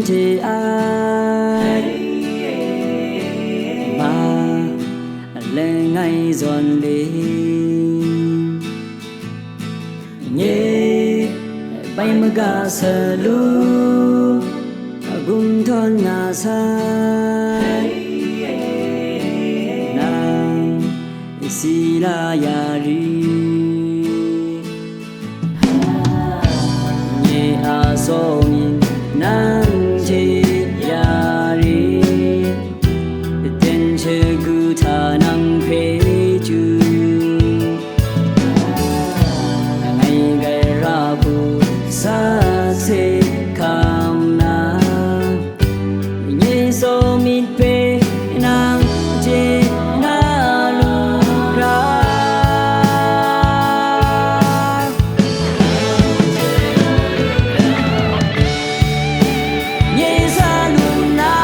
chế ai mà lên ngay giòn đi nhé bay mà ga sờ lu gung thon ngà sai nàng si la ya ri nhé a so min nàng chế ya ri tên chữ gu tha nàng phê chu ngày ngày ra bu sa se kam na nhé so min phê nàng chế na lu ra nhé sa lu na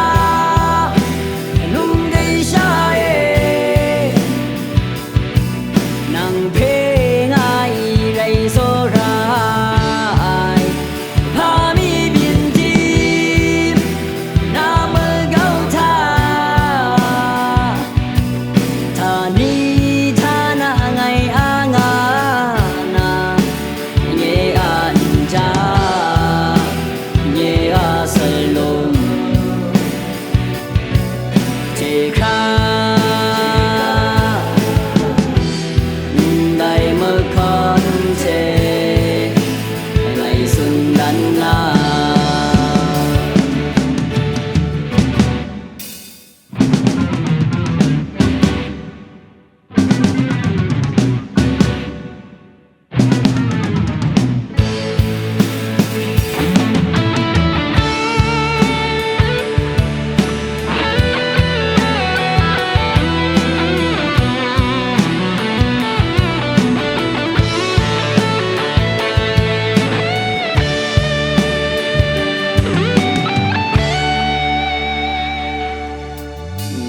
lung gây sa e nàng phê ngay lấy so ra pha mi biển tim nam gao tha tha ni tha na ngày a nga na nhé an cha nhé a salom chế kha đại mơ con chế ngày xuân đan la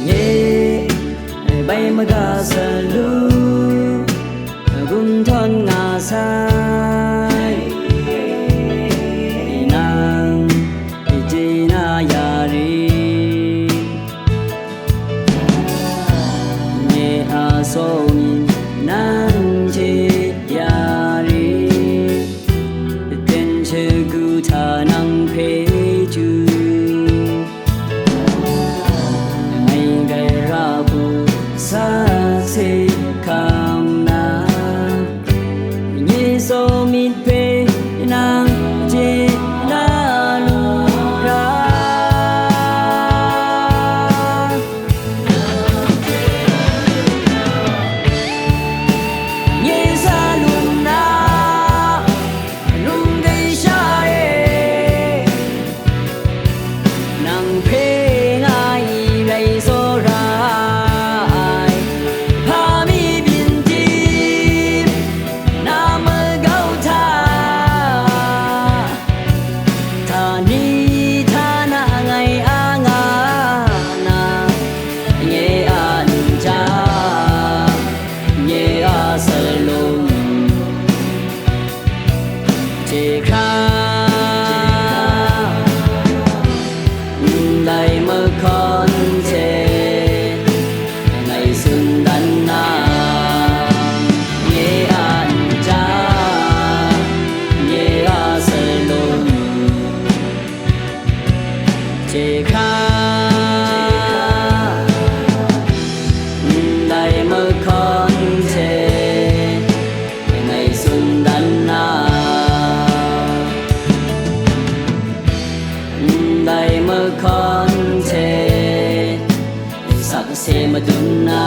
nhé bay mà ga sa lu gung thon ngà sai nàng chế na ya ri nhé a so min nàng chế ya ri tên chữ gu tha nàng phê chu ngày ngày ra bu sa se kam na nhé so min phê nàng chế na lu ra nhé sa lu na lung gây sa e nàng phê ngay lấy so ra pha mi biển tim nam gao tha tha ni tha na ngày a nga na nhé an cha nhé a salom chế kha đại mơ con chế ngày xuân đan na nhé an cha nhé a salom chế kha đại mơ con chế ngày xuân đan na đại mơ con chế sắc se ma dun na